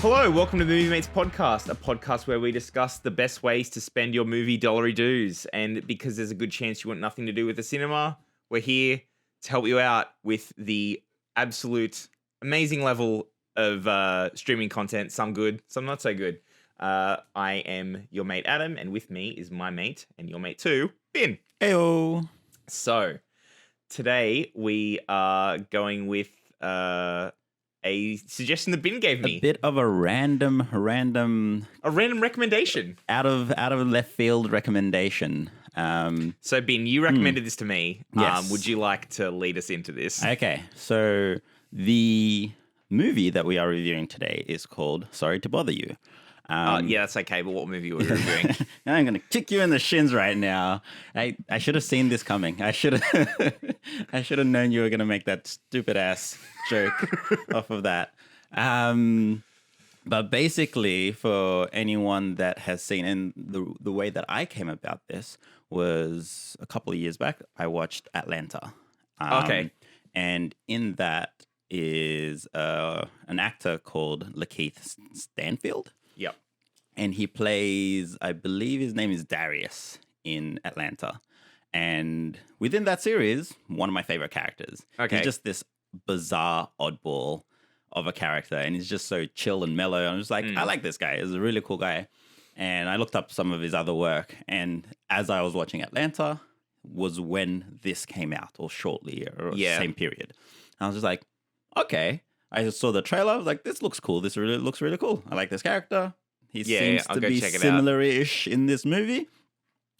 Hello, welcome to the Movie Mates podcast, a podcast where we discuss the best ways to spend your movie dollary dues. And because there's a good chance you want nothing to do with the cinema, we're here to help you out with the absolute amazing level of streaming content. Some good, some not so good. I am your mate Adam, and with me is my mate and your mate too, Ben. Heyo. So today we are going with a suggestion that Ben gave me. A bit of a random recommendation. out of left field recommendation. So Ben, you recommended this to me. Yes. Would you like to lead us into this? Okay, so the movie that we are reviewing today is called Sorry to Bother You. Yeah, that's okay. But what movie were we reviewing? I'm gonna kick you in the shins right now. I should have seen this coming. I should have known you were gonna make that stupid ass joke off of that. But basically, for anyone that has seen, and the way that I came about this was a couple of years back. I watched Atlanta. Okay. And in that is an actor called Lakeith Stanfield. Yep. And he plays, I believe his name is Darius in Atlanta. And within that series, one of my favorite characters. Okay. He's just this bizarre oddball of a character. And he's just so chill and mellow. I'm just like, I like this guy. He's a really cool guy. And I looked up some of his other work. And as I was watching Atlanta was when this came out, or shortly, or same period. I was just like, okay. I just saw the trailer. I was like, this looks cool. This really looks really cool. I like this character. He seems to be similar-ish in this movie.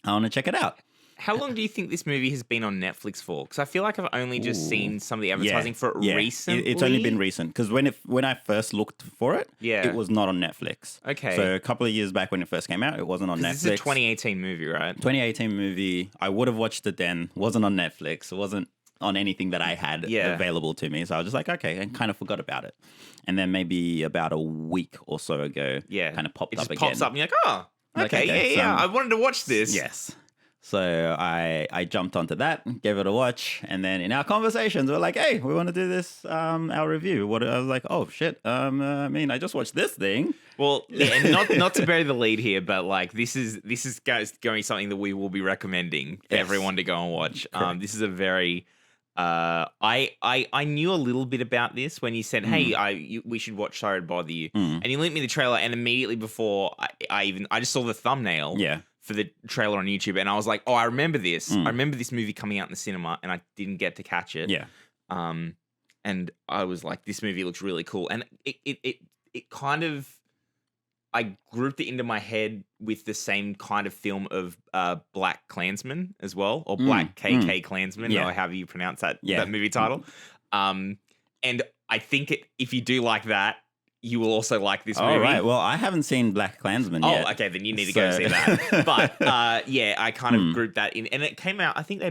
I want to check it out. How long do you think this movie has been on Netflix for? Because I feel like I've only just seen some of the advertising for it recently. It's only been recent. Because when I first looked for it, it was not on Netflix. Okay. So a couple of years back when it first came out, it wasn't on Netflix. This is a 2018 movie, right? 2018 movie. I would have watched it then. Wasn't on Netflix. It wasn't on anything that I had available to me. So I was just like, okay, and kind of forgot about it. And then maybe about a week or so ago, kind of popped up again. It pops up and you're like, oh, okay, yeah. I wanted to watch this. Yes. So I jumped onto that, gave it a watch, and then in our conversations, we're like, hey, we want to do this, our review. I was like, oh, shit. I mean, I just watched this thing. Well, yeah, and not to bury the lead here, but like this is going to be something that we will be recommending for everyone to go and watch. This is a very... I knew a little bit about this when you said, "Hey, we should watch Sorry to Bother You," and you linked me the trailer, and immediately before I just saw the thumbnail for the trailer on YouTube, and I was like, "Oh, I remember this. I remember this movie coming out in the cinema, and I didn't get to catch it." Yeah. And I was like, "This movie looks really cool," and it kind of. I grouped it into my head with the same kind of film of Black Klansman as well, or Black KK Klansman, or however you pronounce that movie title. And I think if you do like that, you will also like this movie. All right. Well, I haven't seen Black Klansman yet. Oh, okay. Then you need to go see that. But I kind of grouped that in, and it came out. I think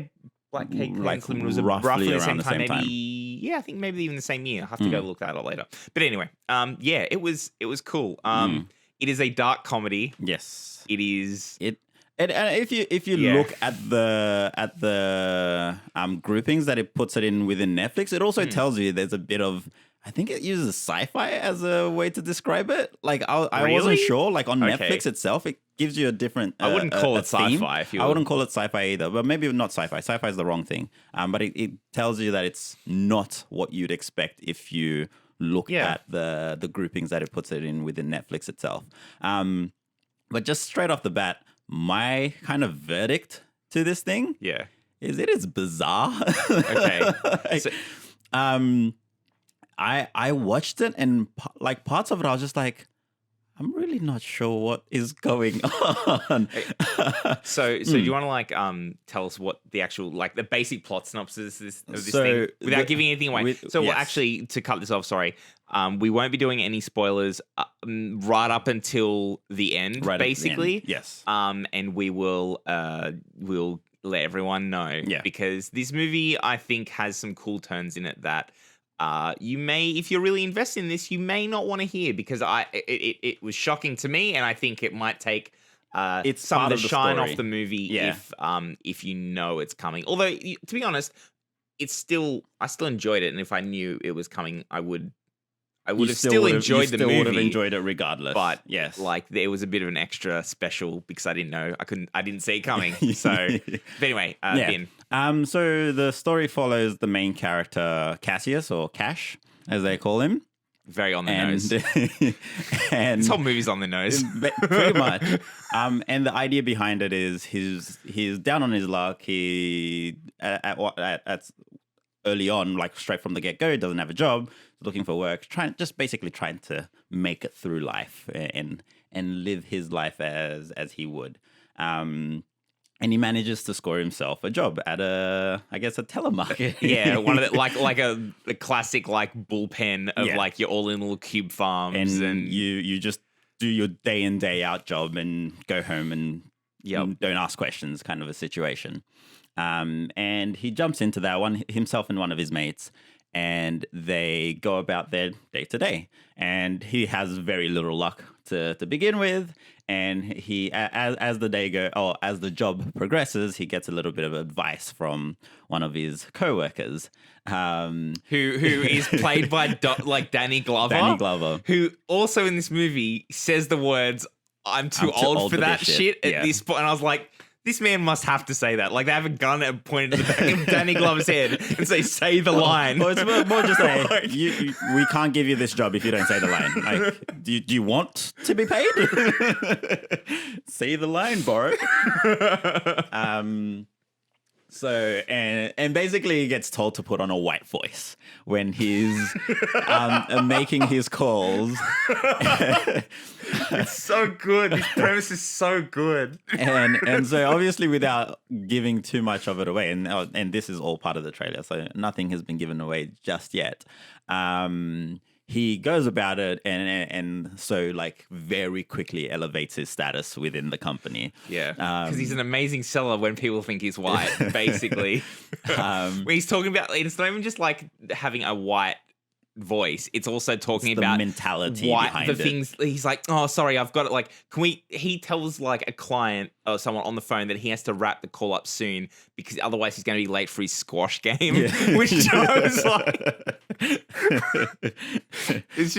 Black K Klansman was roughly the same time. Maybe I think maybe even the same year. I have to go look that up later. But anyway, it was cool. It is a dark comedy. Yes, it is. And if you look at the groupings that it puts it in within Netflix, it also tells you there's a bit of. I think it uses sci-fi as a way to describe it. Like I wasn't sure. Like on Netflix itself, it gives you a different. I wouldn't call it sci-fi. I wouldn't call it sci-fi either, but maybe not sci-fi. Sci-fi is the wrong thing. But it tells you that it's not what you'd expect if you look at the groupings that it puts it in within Netflix itself. But just straight off the bat, my kind of verdict to this thing is it is bizarre. Okay. I watched it, and like parts of it I was just like, I'm really not sure what is going on. So do you want to like tell us what the actual like the basic plot synopsis of this thing without giving anything away? Actually, to cut this off, sorry, we won't be doing any spoilers right up until the end, basically. Yes. And we will we'll let everyone know because this movie I think has some cool turns in it that. You may, if you're really invested in this, you may not want to hear because it was shocking to me, and I think it might take some of the shine off the movie if you know it's coming. Although to be honest, I still enjoyed it, and if I knew it was coming, I would I would have still enjoyed the movie. Would have enjoyed it regardless. But yes, like there was a bit of an extra special because I didn't know. I didn't see it coming. So, but anyway, Ben. So the story follows the main character Cassius, or Cash, as they call him. Very on the nose. And this whole movie's on the nose. Pretty much. And the idea behind it is he's down on his luck. He at early on, like straight from the get-go, doesn't have a job, looking for work, trying to make it through life and live his life as he would. And he manages to score himself a job at a telemarket. Yeah, one of the, like a classic like bullpen of like your all in little cube farms, and you just do your day in day out job and go home and don't ask questions, kind of a situation. And he jumps into that one himself and one of his mates, and they go about their day to day. And he has very little luck to begin with. And he, as the job progresses, he gets a little bit of advice from one of his co-workers, who is played by Danny Glover. Danny Glover, who also in this movie says the words, "I'm too old for that shit" at this point. And I was like, this man must have to say that. Like, they have a gun pointed to the back of Danny Glover's head and say the line. Well, it's more just like, we can't give you this job if you don't say the line. Like, do you want to be paid? Say the line, bro. So, and basically he gets told to put on a white voice when he's making his calls. It's so good. This premise is so good. And so obviously without giving too much of it away, and this is all part of the trailer, so nothing has been given away just yet. He goes about it and so like very quickly elevates his status within the company. Yeah, because he's an amazing seller when people think he's white, basically. When he's talking about, it's not even just like having a white voice, it's also talking about the mentality behind the things. He's like, oh, sorry, I've got it. Like, he tells like a client or someone on the phone that he has to wrap the call up soon because otherwise he's going to be late for his squash game. Yeah. Which I was like, it's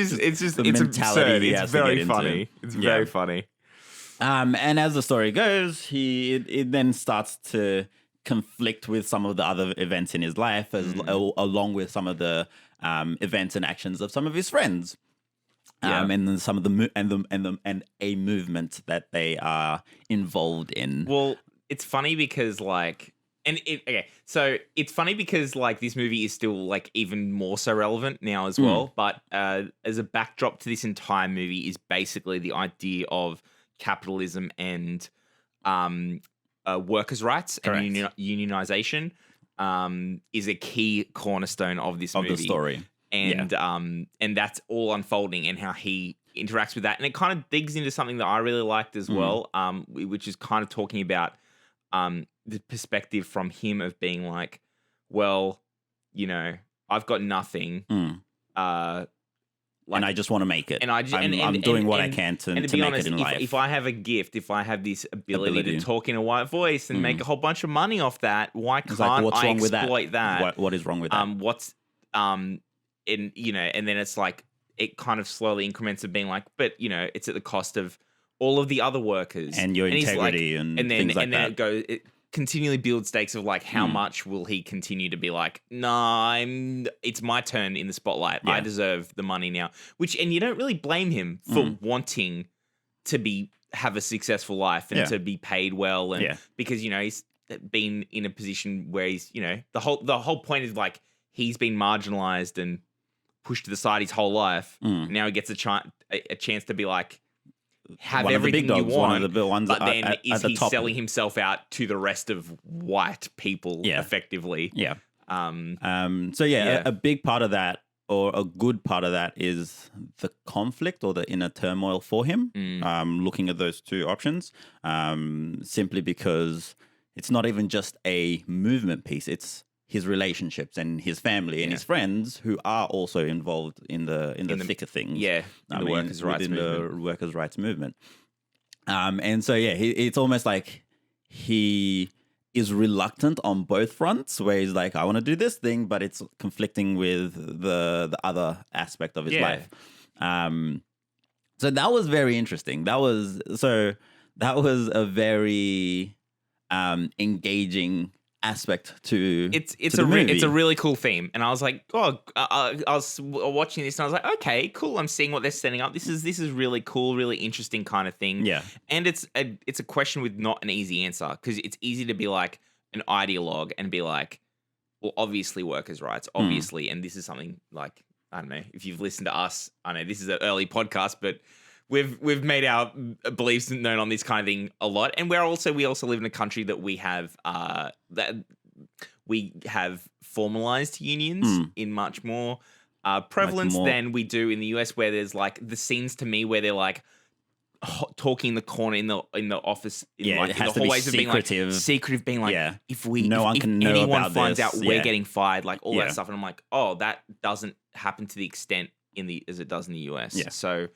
absurd. It's very funny. It's very funny. And as the story goes, it then starts to conflict with some of the other events in his life, along with some of the events and actions of some of his friends, and then some of the a movement that they are involved in. Well, it's funny because it's funny because like this movie is still like even more so relevant now as well. But as a backdrop to this entire movie is basically the idea of capitalism and workers' rights. Correct. And unionization. Is a key cornerstone of this movie. Of the story. And that's all unfolding and how he interacts with that. And it kind of digs into something that I really liked as well, which is kind of talking about the perspective from him of being like, well, you know, I've got nothing. And I just want to make it. And I'm doing what I can to make honest, it in life. If I have a gift, if I have this ability to talk in a white voice and make a whole bunch of money off that, why can't I exploit that? What is wrong with that? And then it's like it kind of slowly increments of being like, but you know, it's at the cost of all of the other workers and your integrity and things like that. It continually builds stakes of like how much will he continue to be like, nah, it's my turn in the spotlight. I deserve the money now. And you don't really blame him for wanting to have a successful life and to be paid well, and because you know he's been in a position where he's, you know, the whole point is like he's been marginalized and pushed to the side his whole life. Now he gets a chance to be like, have everything you want, but then is he selling himself out to the rest of white people effectively? Yeah. A big part of that, or a good part of that, is the conflict or the inner turmoil for him. Looking at those two options, simply because it's not even just a movement piece; it's his relationships and his family and his friends who are also involved in the thick of things. Yeah, the workers' rights movement. And so it's almost like he is reluctant on both fronts, where he's like, I want to do this thing, but it's conflicting with the other aspect of his life. So that was very interesting. That was a very engaging aspect to it's the movie. It's a really cool theme, and I was like, I was watching this and I was like, okay, cool. I'm seeing what they're setting up. This is really cool, really interesting kind of thing. Yeah, and it's a question with not an easy answer, because it's easy to be like an ideologue and be like, well, obviously workers' rights, obviously, and this is something like, I don't know if you've listened to us. I know this is an early podcast, but we've made our beliefs known on this kind of thing a lot, and we also live in a country that we have formalized unions in much more prevalence than we do in the US, where there's like the scenes to me where they're like talking in the corner in the office, in like in the hallways of being like secretive, being like, if anyone finds out we're getting fired, like all that stuff, and I'm like, oh, that doesn't happen to the extent as it does in the US. So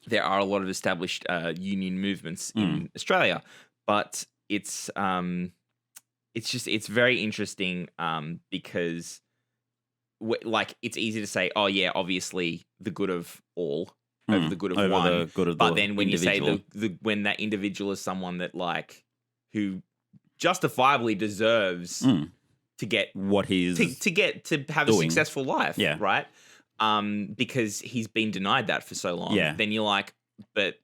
there are a lot of established union movements in Australia, but it's very interesting because like it's easy to say, oh yeah, obviously the good of all over the good of one, but then when you say when that individual is someone that like who justifiably deserves to get what he's to have doing. A successful life, right? Because he's been denied that for so long. Then you're like, but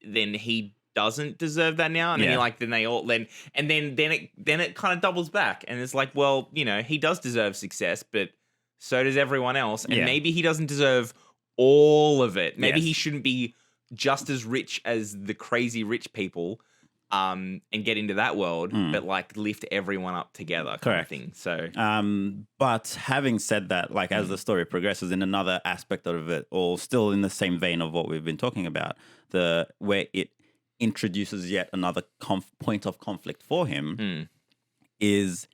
then he doesn't deserve that now, and then you're like, then it kind of doubles back, and it's like, well, you know, he does deserve success, but so does everyone else, and maybe he doesn't deserve all of it. Maybe he shouldn't be just as rich as the crazy rich people, and get into that world, but like lift everyone up together, kind of thing. So, but having said that, like as the story progresses, in another aspect of it, or still in the same vein of what we've been talking about, where it introduces yet another point of conflict for him, is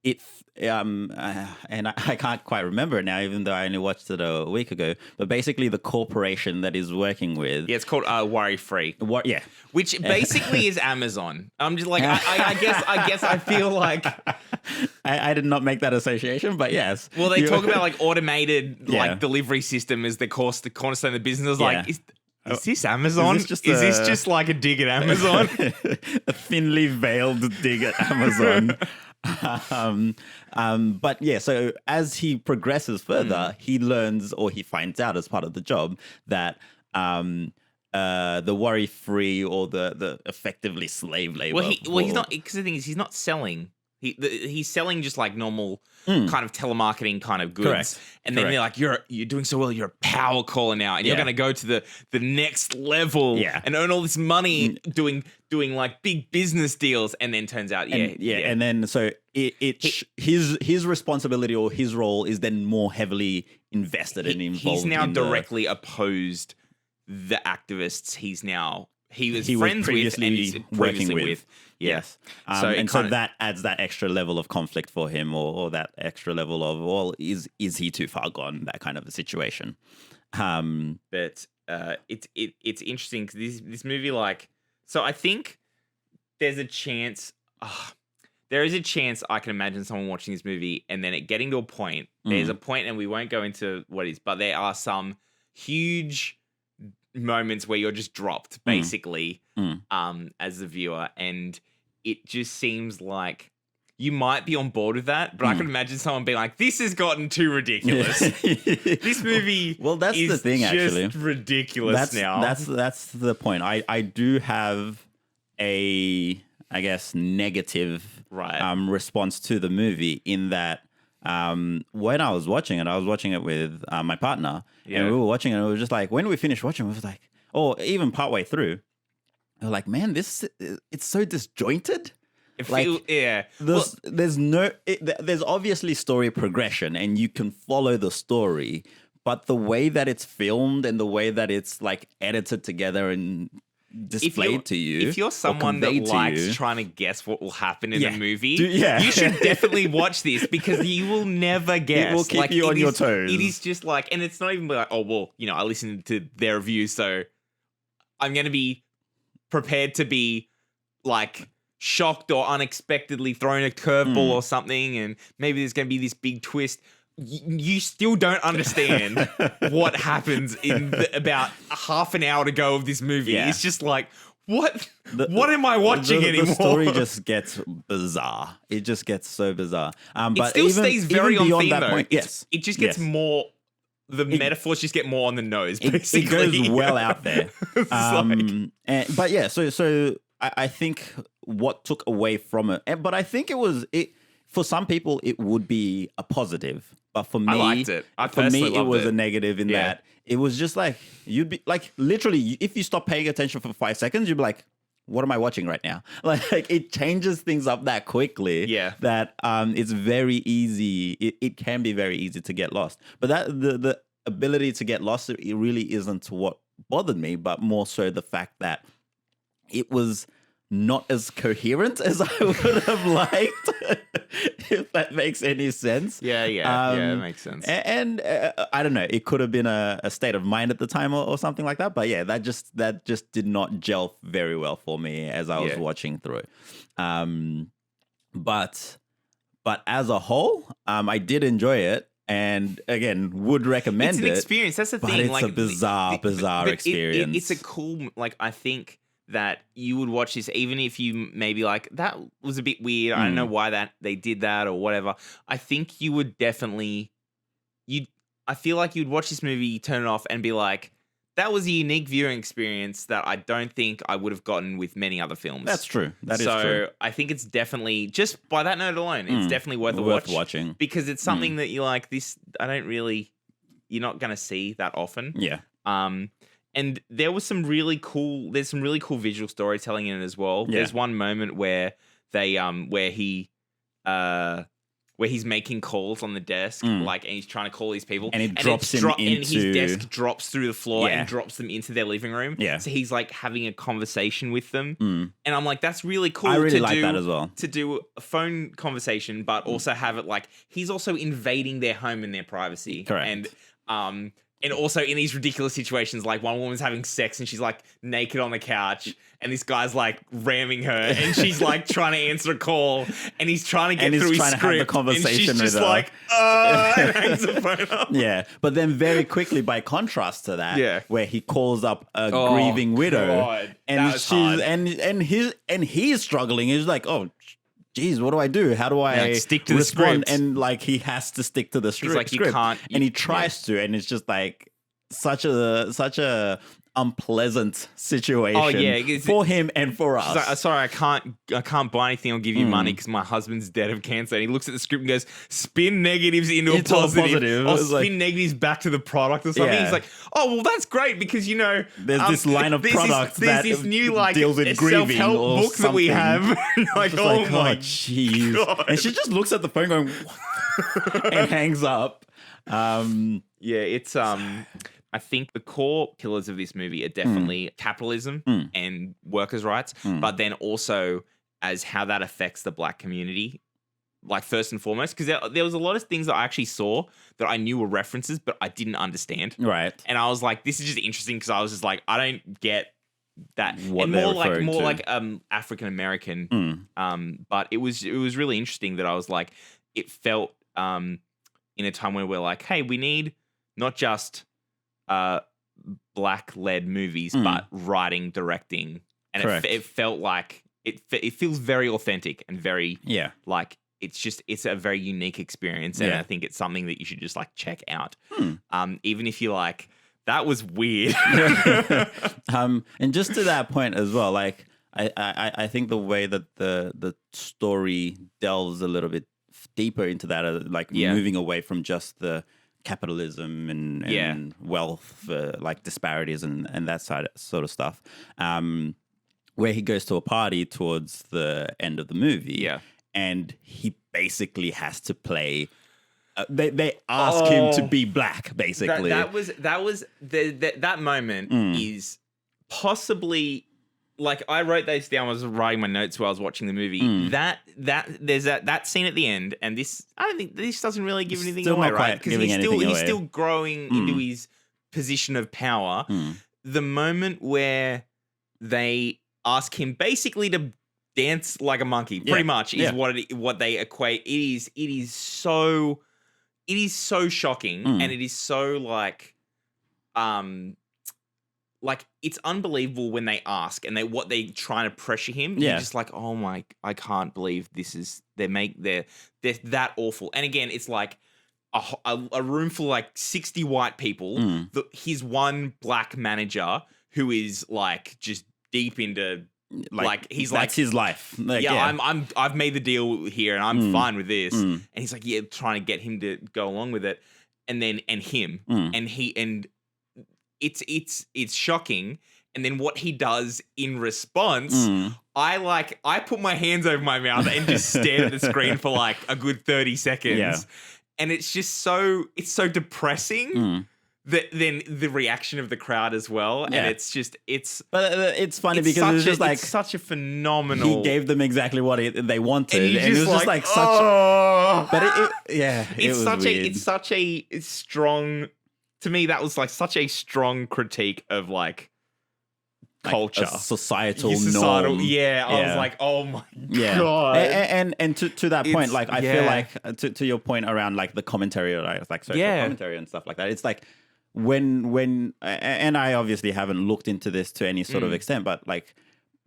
it. And I can't quite remember it now, even though I only watched it a week ago. But basically, the corporation that he's working with, it's called Worry Free. Which basically is Amazon. I'm just like, I guess I feel like I did not make that association, but yes. Well, they talk about like automated like delivery system as the cornerstone of the business. Like, is this Amazon? Is this just like a dig at Amazon? A thinly veiled dig at Amazon. But yeah, so as he progresses further, he learns, or he finds out as part of the job, that the worry-free, or the effectively slave labor. Well, he's not, because the thing is, he's not selling. He's selling just like normal kind of telemarketing kind of goods. Correct. And then they're like, you're doing so well, you're a power caller now, and you're going to go to the next level and earn all this money doing like big business deals. And then turns out, and then so his responsibility, or his role, is then more heavily invested and involved. He's now directly opposed the activists. He was friends with and he's previously with. Yes. So that adds that extra level of conflict for him, or that extra level of, well, is he too far gone? That kind of a situation. But it's interesting because this movie, like, so I think there's a chance. There is a chance I can imagine someone watching this movie and then it getting to a point. There's a point, and we won't go into what it is, but there are some huge moments where you're just dropped, basically, as the viewer, and it just seems like you might be on board with that, but I can imagine someone being like, "This has gotten too ridiculous. This movie, that's the thing. Actually, ridiculous now." That's the point. I do have a, I guess, negative response to the movie, in that when I was watching it with my partner, and we were watching it, and it was just like, when we finished watching, it was like, or even partway through, we were like, man, it's so disjointed. There's obviously story progression, and you can follow the story, but the way that it's filmed and the way that it's like edited together and displayed to you. If you're someone that likes trying to guess what will happen in a movie, you should definitely watch this, because you will never guess. It will keep you on your toes. It is just like, and it's not even like, oh, well, you know, I listened to their reviews, so I'm going to be prepared to be like shocked or unexpectedly thrown a curveball or something, and maybe there's going to be this big twist. You still don't understand what happens in about half an hour to go of this movie. Yeah. It's just like, what am I watching anymore? The story just gets bizarre. It just gets so bizarre. But it still stays very even on beyond theme, that though. point, yes. It just gets more... The metaphors just get more on the nose, basically. It goes well out there. But yeah, so I think what took away from it, but I think it for some people it would be a positive, but for me, I liked it. It was a negative in that it was just like you'd be like literally if you stop paying attention for 5 seconds, you'd be like, what am I watching right now? Like it changes things up that quickly. Yeah. That it's very easy. It can be very easy to get lost. But that the ability to get lost, it really isn't what bothered me, but more so the fact that it was not as coherent as I would have liked, if that makes any sense. Yeah, it makes sense. And I don't know, it could have been a state of mind at the time or something like that. But yeah, that just did not gel very well for me as I was watching through it. But as a whole, I did enjoy it. And again, would recommend it. It's an experience. That's the thing. But it's a bizarre experience. It's a cool, like, I think that you would watch this even if you maybe like, that was a bit weird. I don't know why they did that or whatever. I think you would definitely, I feel like you'd watch this movie, turn it off and be like, that was a unique viewing experience that I don't think I would have gotten with many other films. That's true. That is true. So I think it's definitely, just by that note alone, it's definitely worth a watch. Watching. Because it's something that you like, this, you're not going to see that often. Yeah. And there's some really cool visual storytelling in it as well. Yeah. There's one moment where where he's making calls on the desk, and he's trying to call these people, and and his desk drops through the floor and drops them into their living room. Yeah. So he's like having a conversation with them, and I'm like, that's really cool. I really like that as well. To do a phone conversation, but also have it like he's also invading their home and their privacy. Correct. And also in these ridiculous situations, like one woman's having sex and she's like naked on the couch and this guy's like ramming her and she's like trying to answer a call and he's trying to get through his script. Have the conversation and she's with just her. like, and hangs the phone up. Yeah. But then very quickly, by contrast to that, where he calls up a grieving widow, God, and she's and he's struggling. He's like, oh, geez, what do I do? How do I stick to the respond? script? And like he has to stick to the script. He's like, you can't, and he tries to, and it's just like such a unpleasant situation for him and for us. Like, sorry, I can't buy anything or give you money because my husband's dead of cancer. And he looks at the script and goes, spin negatives into a positive. Or spin negatives back to the product or something. Yeah. He's like, oh, well, that's great because, there's this line of products there's that this new like deals with grieving self-help or book that we have. Like, oh my jeez. God. And she just looks at the phone going, and hangs up. It's I think the core pillars of this movie are definitely capitalism and workers' rights, but then also as how that affects the black community, like first and foremost, because there was a lot of things that I actually saw that I knew were references, but I didn't understand. Right. And I was like, this is just interesting because I was just like, I don't get that. What and more like African American. But it was really interesting that I was like, it felt in a time where we're like, hey, we need not just black-led movies, but writing, directing, and it felt like it feels very authentic and very like it's a very unique experience, and I think it's something that you should just like check out, even if you like that was weird. And just to that point as well, like I think the way that the story delves a little bit deeper into that, like moving away from just the capitalism and wealth, like disparities and that sort of stuff, where he goes to a party towards the end of the movie, and he basically has to play. They ask him to be black, basically. That moment is possibly. Like I wrote those down. I was writing my notes while I was watching the movie. There's that scene at the end, and I don't think this doesn't really give anything still away, not right? Because he's still growing into his position of power. The moment where they ask him basically to dance like a monkey. Pretty much is what they equate. It is so shocking, and it is so it's unbelievable when they ask and what they trying to pressure him. You're just like, oh my, I can't believe this is they're that awful. And again, it's like a room full of like 60 white people. His one black manager who is like just deep into he's that's his life. I've made the deal here and I'm fine with this. And he's like, trying to get him to go along with it. And then him and it's shocking. And then what he does in response, I put my hands over my mouth and just stared at the screen for like a good 30 seconds. Yeah. And it's just so depressing. Then the reaction of the crowd as well, and it's funny because it's such a phenomenal. He gave them exactly what they wanted, and it was just like such. Oh. But it's such a strong. To me, that was like such a strong critique of like culture, a societal norm. I was like, oh my god. And to that point, like I feel like to your point around like the commentary, like social commentary and stuff like that. It's like. When and I obviously haven't looked into this to any sort of extent, but like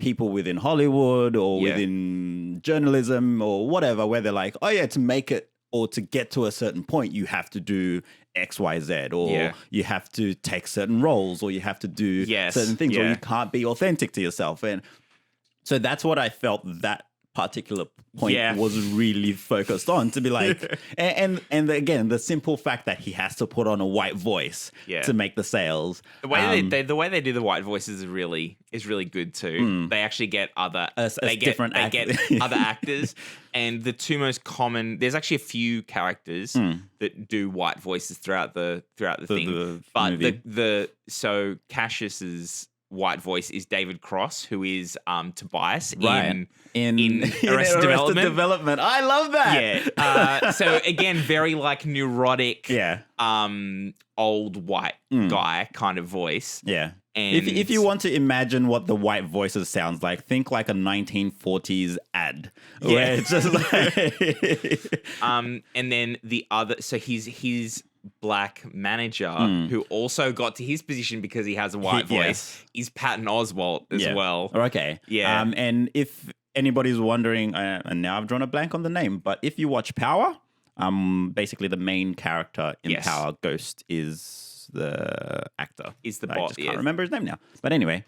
people within Hollywood or within journalism or whatever, where they're like, oh yeah, to make it or to get to a certain point, you have to do X, Y, Z, or you have to take certain roles, or you have to do certain things, or you can't be authentic to yourself. And so that's what I felt that particular point was really focused on, to be like, and again, the simple fact that he has to put on a white voice to make the sales. The way they do the white voices is really good too. They actually get other other actors, and the two most common. There's actually a few characters that do white voices throughout the thing, but so Cassius's white voice is David Cross, who is Tobias in Arrested Development. I love that. Yeah. So again, very like neurotic, old white guy kind of voice. Yeah. And if you want to imagine what the white voices sounds like, think like a 1940s ad. Where it's just like and then the other, so his black manager who also got to his position because he has a white voice is Patton Oswalt as well. Okay. Yeah. And if anybody's wondering, and now I've drawn a blank on the name, but if you watch Power, basically the main character in Power, Ghost, is the actor. Is the I boss. just can't remember his name now. But anyway.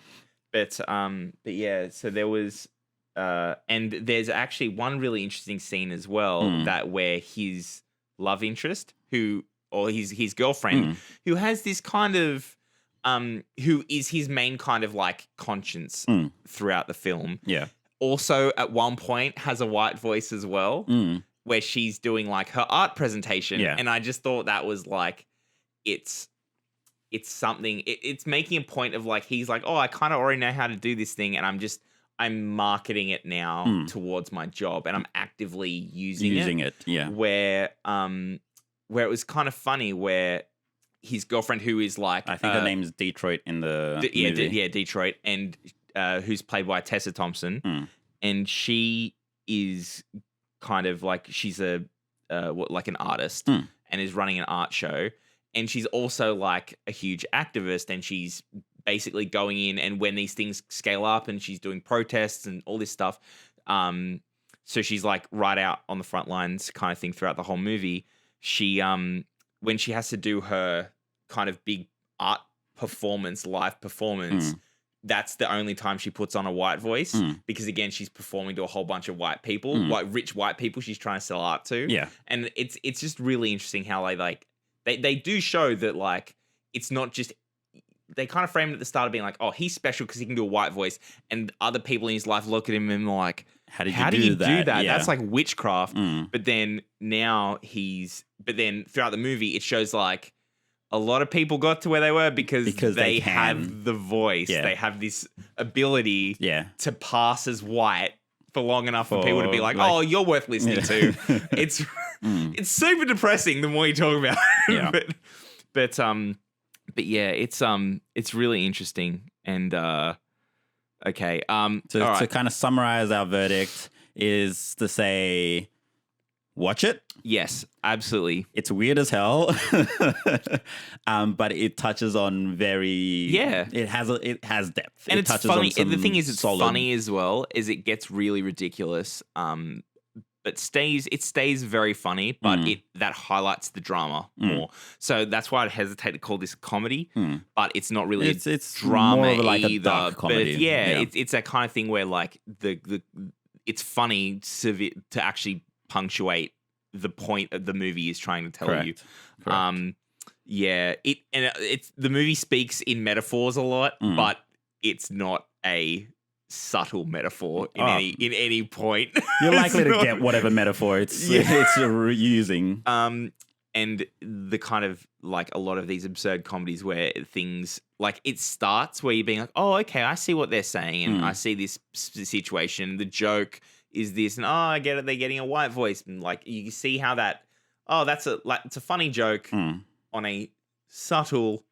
But yeah, so there was and there's actually one really interesting scene as well that where his love interest or his girlfriend, who has this kind of, who is his main kind of like conscience throughout the film. Yeah. Also at one point has a white voice as well, where she's doing like her art presentation. Yeah. And I just thought that was like, it's something, it's making a point of like, he's like, oh, I kind of already know how to do this thing. And I'm marketing it now towards my job, and I'm actively using it. Yeah. Where it was kind of funny, where his girlfriend, who is like, I think her name's Detroit in the movie. Detroit, and who's played by Tessa Thompson, and she is kind of like, she's like an artist and is running an art show, and she's also like a huge activist, and she's basically going in, and when these things scale up, and she's doing protests and all this stuff, so she's like right out on the front lines kind of thing throughout the whole movie. She when she has to do her kind of big art performance, live performance, that's the only time she puts on a white voice, because again, she's performing to a whole bunch of white people, like rich white people she's trying to sell art to. Yeah. And it's just really interesting how they do show that like it's not just, they kind of frame it at the start of being like, oh, he's special because he can do a white voice, and other people in his life look at him and are like, how do you do that? Yeah. That's like witchcraft. But then throughout the movie, it shows like a lot of people got to where they were because they have the voice. Yeah. They have this ability to pass as white for long enough for people to be like, oh, you're worth listening to. It's super depressing the more you talk about it. Yeah. But yeah, it's really interesting. And Okay. To, all right. to kind of summarize our verdict is to say, watch it. Yes, absolutely. It's weird as hell, but it touches on It has depth, And it it's touches funny. on some The thing is, it's solid, funny as well. Is it gets really ridiculous. But it stays very funny, but that highlights the drama more. So that's why I hesitate to call this a comedy, but it's not really It's drama more of like either. a dark comedy. But it's that kind of thing where like it's funny to actually punctuate the point that the movie is trying to tell you. Correct. It's the movie speaks in metaphors a lot, but it's not a subtle metaphor in any point. You're likely to get whatever metaphor it's using. And the kind of like a lot of these absurd comedies where things like it starts where you're being like, oh, okay, I see what they're saying, and I see this situation. The joke is this, and I get it. They're getting a white voice, and like you see how that. Oh, it's a funny joke on a subtle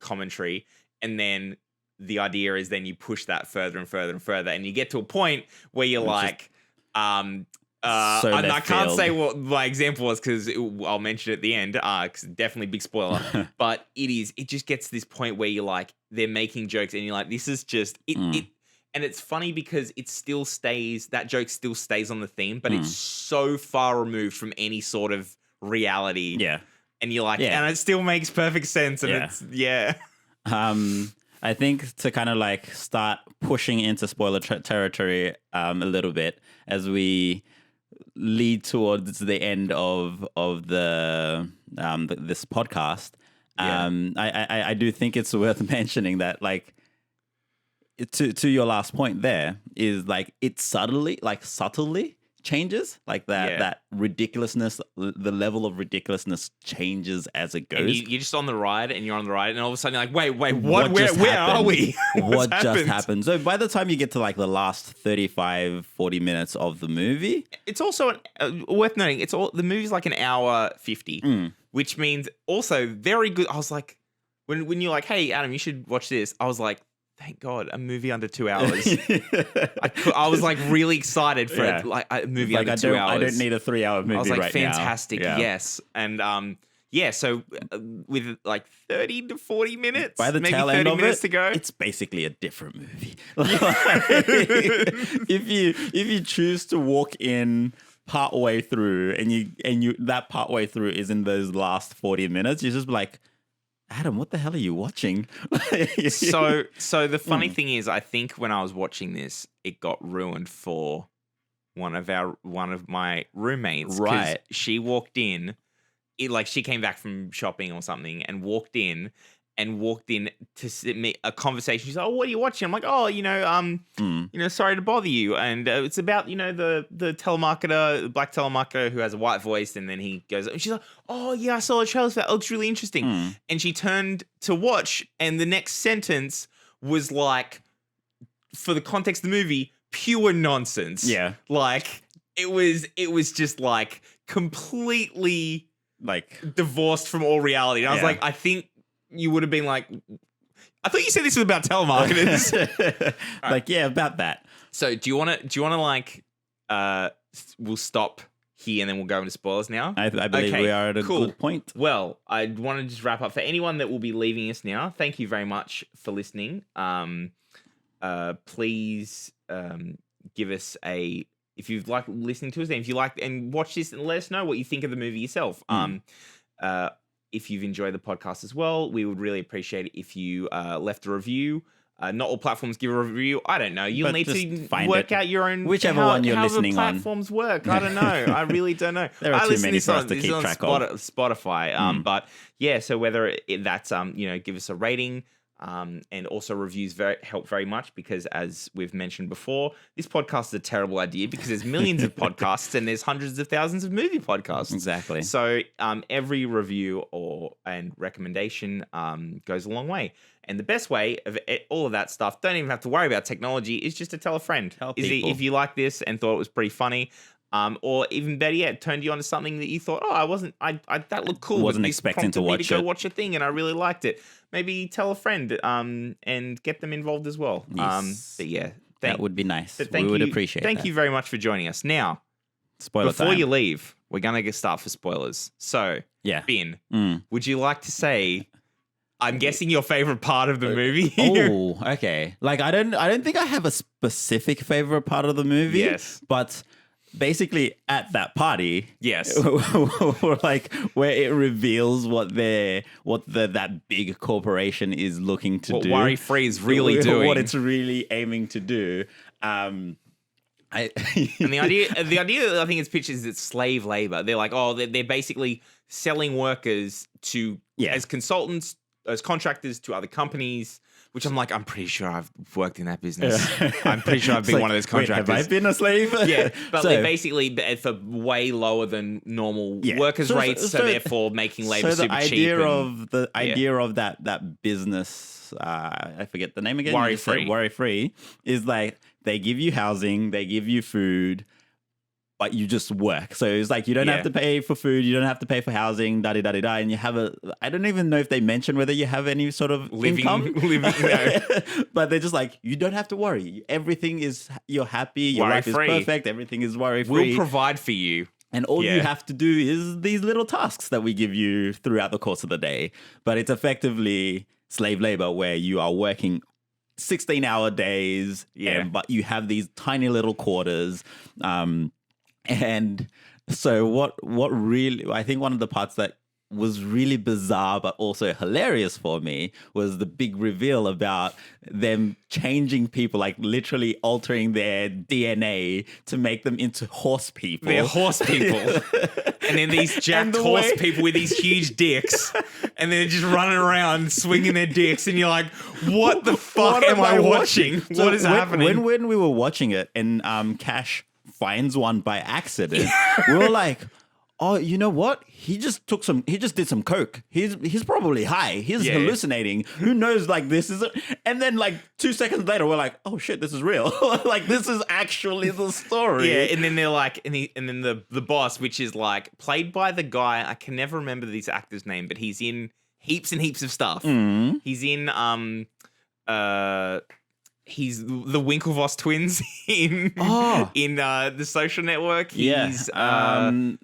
commentary, and then the idea is then you push that further and further and further, and you get to a point where you're like, I can't say what my example was because I'll mention it at the end. Cause definitely big spoiler, but it just gets to this point where you're like, they're making jokes, and you're like, this is just it. And it's funny because that joke still stays on the theme, but it's so far removed from any sort of reality. Yeah. And you're like, and it still makes perfect sense. And I think to kind of like start pushing into spoiler territory a little bit as we lead towards the end of this podcast. I do think it's worth mentioning that like to your last point there is like it subtly changes like that ridiculousness, the level of ridiculousness changes as it goes. And you're just on the ride, and you're on the ride, and all of a sudden you're like, wait, what? Where are we? What just happened? So by the time you get to like the last 35-40 minutes of the movie, it's also worth noting. The movie's like an hour 50, which means also very good. I was like, when you're like, hey Adam, you should watch this. I was like, thank God, a movie under 2 hours. I was like really excited for it, like a movie under 2 hours. I don't need a 3-hour movie. I was like, fantastic, now. yes. And so with like 30 to 40 minutes, by the maybe tail 30 end of minutes it, to go, it's basically a different movie. If you choose to walk in part way through, and you that part way through is in those last 40 minutes, you're just like, Adam, what the hell are you watching? So the funny thing is, I think when I was watching this, it got ruined for one of my roommates. Right. She walked in, she came back from shopping or something, and walked in to me a conversation. She's like, "Oh, what are you watching?" I'm like, "Oh, sorry to bother you." And it's about the telemarketer, the black telemarketer who has a white voice, and then he goes, and she's like, "Oh yeah, I saw the trailer for that. It looks really interesting." And she turned to watch, and the next sentence was like, for the context of the movie, pure nonsense. Yeah, like it was just like completely like divorced from all reality. And I was like, I think you would have been like, I thought you said this was about telemarketers. About that. So do you want to like, we'll stop here and then we'll go into spoilers now? I believe we are at a good point. Well, I want to just wrap up for anyone that will be leaving us now. Thank you very much for listening. Please give us if you've liked listening to us, and if you like and watch this, and let us know what you think of the movie yourself. If you've enjoyed the podcast as well, we would really appreciate it if you left a review. Not all platforms give a review. I don't know. You'll need to work out your own, whichever one you're listening on. How the platforms work. I don't know. I really don't know. There are too many for us to keep track of. Spotify. But yeah, so whether that's give us a rating. And also reviews help very much, because as we've mentioned before, this podcast is a terrible idea because there's millions of podcasts and there's hundreds of thousands of movie podcasts. Exactly. So every review and recommendation goes a long way. And the best way of all of that stuff, don't even have to worry about technology, is just to tell a friend. Tell people. If you like this and thought it was pretty funny, or even better yet, turned you on to something that you thought, I that looked cool. Wasn't This expecting to prompted me watch go it. watch a thing, and I really liked it. Maybe tell a friend, and get them involved as well. Yes. But yeah, That would be nice. but We would appreciate Thank that. you very much for joining us. Now, Spoiler before time. you leave, we're gonna start for spoilers. So, Yeah. Ben, Mm. would you like to say? I'm guessing your favorite part of the movie. Here? Oh, okay. Like I don't think I have a specific favorite part of the movie. Yes. But basically at that party, Yes. like where it reveals what that big corporation is looking to What do. Worry Free is really doing. What it's really aiming to do. And the idea that I think it's pitched is it's slave labor. They're like, they're basically selling workers to as consultants, as contractors to other companies. Which I'm like, I'm pretty sure I've worked in that business. I'm pretty sure I've been one of those contractors. Wait, have I been a slave? Yeah, but they basically for way lower than normal workers' rates, so therefore making labor super cheap. The idea of that business, I forget the name again. Worry Free is like they give you housing, they give you food, but you just work. So it's like you don't have to pay for food, you don't have to pay for housing, da-di-da-di-da, and you have I don't even know if they mention whether you have any sort of income. No. But they're just like, you don't have to worry. Everything is, you're happy, your life is perfect, everything is worry-free. We'll provide for you. And all you have to do is these little tasks that we give you throughout the course of the day. But it's effectively slave labor where you are working 16-hour days, but you have these tiny little quarters. And so what really, I think one of the parts that was really bizarre but also hilarious for me was the big reveal about them changing people, like literally altering their DNA to make them into horse people. They're horse people. And then these jacked horse people with these huge dicks. And they're just running around swinging their dicks. And you're like, what the fuck am I watching? So what is happening? When we were watching it and Cash finds one by accident, we were like, oh, you know what? He just did some coke. He's probably high. He's hallucinating. Who knows? Like, this is and then like 2 seconds later, we're like, oh shit, this is real. Like, this is actually the story. Yeah, and then they're like, and then the boss, which is like played by the guy, I can never remember this actor's name, but he's in heaps and heaps of stuff. Mm. He's in he's the Winklevoss twins in The Social Network. He's is it Armie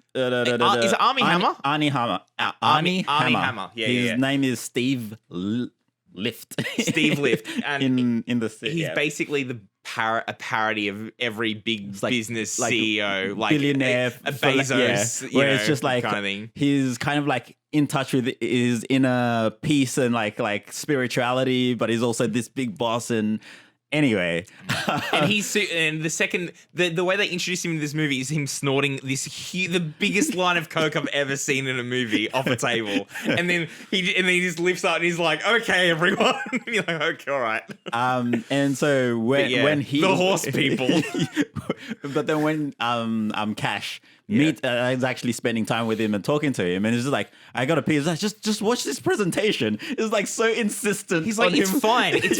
Hammer? Armie Hammer. Armie Hammer. Yeah, His name is Steve Lift. Steve Lift. And in the city. He's basically a parody of every big business like CEO, like billionaire, a Bezos, where it's just like kind of thing. He's kind of like in touch with his inner peace and like spirituality, but he's also this big boss. And anyway, and the way they introduce him in this movie is him snorting the biggest line of coke I've ever seen in a movie off a table, and then he just lifts up and he's like, "Okay, everyone," and you're like, "Okay, all right." And so when he the horse people, but then when Cash is actually spending time with him and talking to him, and he's just like, I gotta pee. He's like, just watch this presentation. It's like so insistent. He's like, it's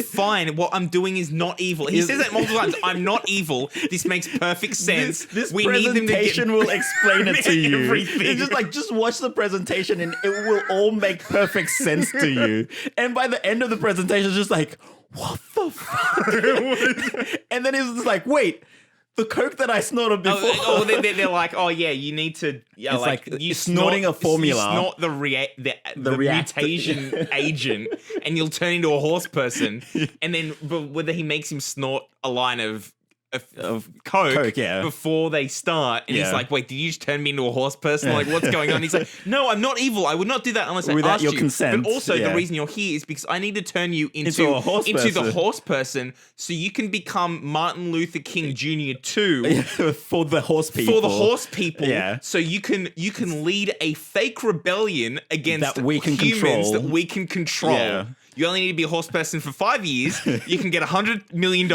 fine. What I'm doing is not evil. He says that multiple times. I'm not evil. This makes perfect sense. This presentation will explain it to you. Everything. It's just like, just watch the presentation and it will all make perfect sense to you. And by the end of the presentation, it's just like, what the fuck? And then it's just like, wait. The coke that I snorted before. They're like, oh yeah, you need to. Yeah, it's like you snorting a formula. You snort the mutation agent, and you'll turn into a horse person. And then, but whether he makes him snort a line of coke before they start, and he's like, wait, did you just turn me into a horse person? Like, what's going on? He's like, no, I'm not evil. I would not do that unless I asked your you. consent. But also, the reason you're here is because I need to turn you into a horse the horse person, so you can become Martin Luther King Jr. too for the horse people. For the horse people, so you can lead a fake rebellion against that we can humans control. that we can control. Yeah. You only need to be a horse person for 5 years. You can get $100 million.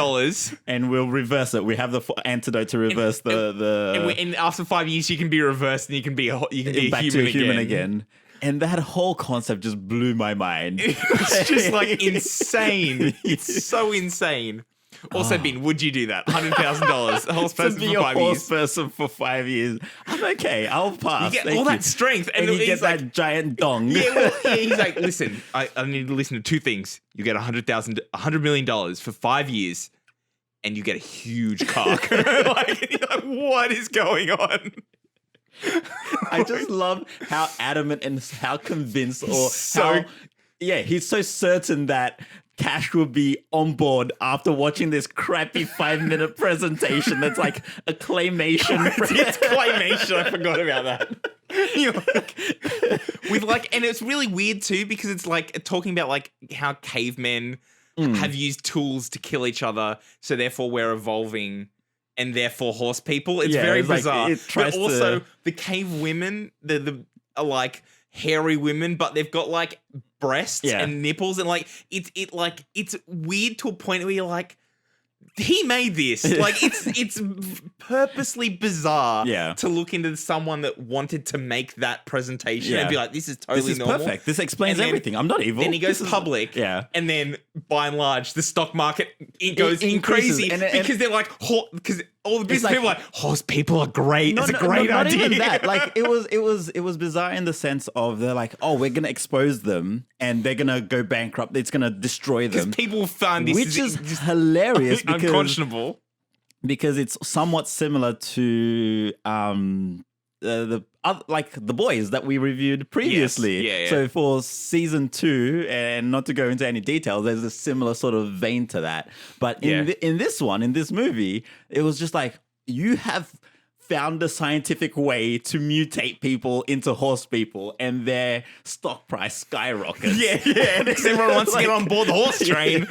And we'll reverse it. We have the antidote to reverse and after 5 years, you can be reversed and you can be a human again. And that whole concept just blew my mind. It's just like insane. It's so insane. Also, Bin, would you do that? $100,000, a horse To person be for a 5 horse years. person for 5 years. I'm okay. I'll pass. You get Thank all that strength, and you he's get like, that giant dong. he's like, listen, I need to listen to 2 things. You get $100 million for 5 years, and you get a huge cock. Like, you're like, what is going on? I just love how adamant and how convinced he's so certain that Cash will be on board after watching this crappy 5-minute presentation that's like a claymation. It's claymation. I forgot about that. You're like, and it's really weird too because it's like talking about like how cavemen have used tools to kill each other, so therefore we're evolving. And therefore, horse people. It's very bizarre. Like, but also, the cave women, the are like hairy women, but they've got like breasts and nipples, and like it's weird to a point where you're like, he made this. Like it's purposely bizarre to look into someone that wanted to make that presentation and be like, this is totally normal. Perfect. This explains everything. I'm not evil. Then he goes public. And then by and large, the stock market goes in crazy because they're like, because all the business people are like, horse people are great. It's a great idea. Not even that. Like it was bizarre in the sense of they're like, oh, we're gonna expose them and they're gonna go bankrupt. It's gonna destroy them. Because people find this which is hilarious. Unconscionable. Because it's somewhat similar to the boys that we reviewed previously. Yes. Yeah. So for season 2, and not to go into any details, there's a similar sort of vein to that. But in this movie, it was just like, you have found a scientific way to mutate people into horse people, and their stock price skyrockets. Yeah. Because everyone wants to get on board the horse train.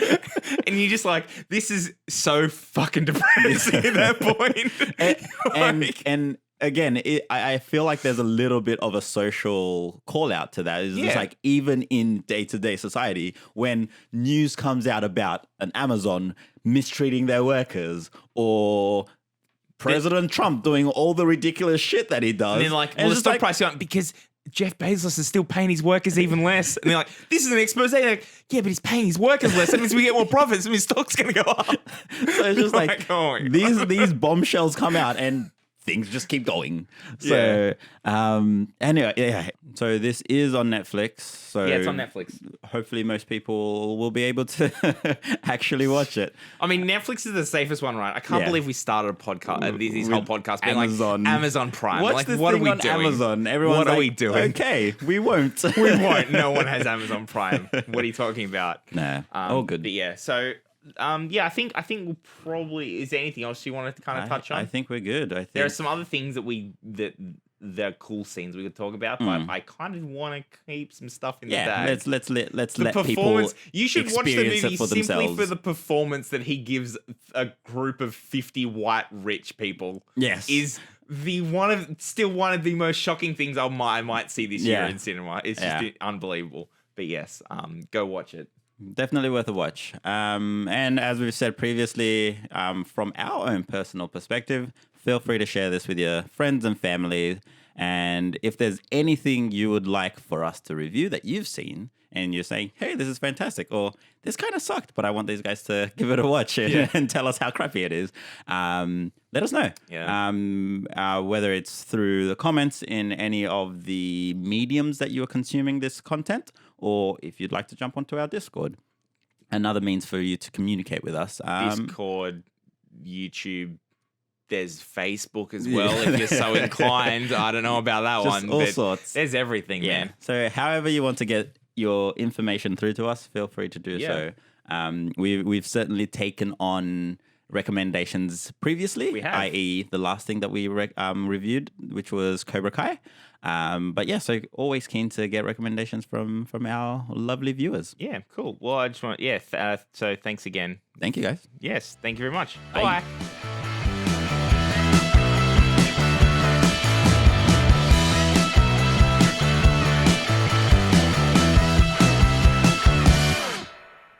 And you're just like, this is so fucking depressing at that point. And again, I feel like there's a little bit of a social call out to that. It's just like, even in day-to-day society, when news comes out about an Amazon mistreating their workers, or President Trump doing all the ridiculous shit that he does. And then like, well, the stock price going because Jeff Bezos is still paying his workers even less. And they're like, this is an expose. They're like, yeah, but he's paying his workers less. That means we get more profits and his stock's going to go up. So it's just like these bombshells come out and things just keep going. So anyway, so this is on Netflix. So yeah, it's on Netflix. Hopefully most people will be able to actually watch it. I mean, Netflix is the safest one, right? I can't believe we started a podcast, this whole podcast being Amazon. like Amazon Prime. What's like, this what thing are we on doing? Amazon? Everyone's what like, are we doing? Okay, we won't. We won't. No one has Amazon Prime. What are you talking about? Nah, all good. But yeah, so I think we'll probably. Is there anything else you wanted to kind of touch on? I think we're good. I think there are some other things that they're cool scenes we could talk about, but I kind of want to keep some stuff in the bag. Let's let people. You should watch the movie for simply themselves. for the performance that he gives a group of 50 white rich people. Yes, is one of the most shocking things I might see this year in cinema. It's just unbelievable. But yes, go watch it. Definitely worth a watch. And as we've said previously, from our own personal perspective, feel free to share this with your friends and family. And if there's anything you would like for us to review that you've seen, and you're saying, hey, this is fantastic, or this kind of sucked, but I want these guys to give it a watch and tell us how crappy it is, let us know. Yeah. Whether it's through the comments in any of the mediums that you are consuming this content, or if you'd like to jump onto our Discord. Another means for you to communicate with us. Discord, YouTube, there's Facebook as well, if you're so inclined. I don't know about that just one. all but sorts. There's everything, man. So however you want to get your information through to us, feel free to do so. We've certainly taken on recommendations previously, we have. i.e. the last thing that we reviewed, which was Cobra Kai. But yeah, so always keen to get recommendations from our lovely viewers. Yeah, cool. Well, I just want, so thanks again. Thank you, guys. Yes, thank you very much. Bye. Bye.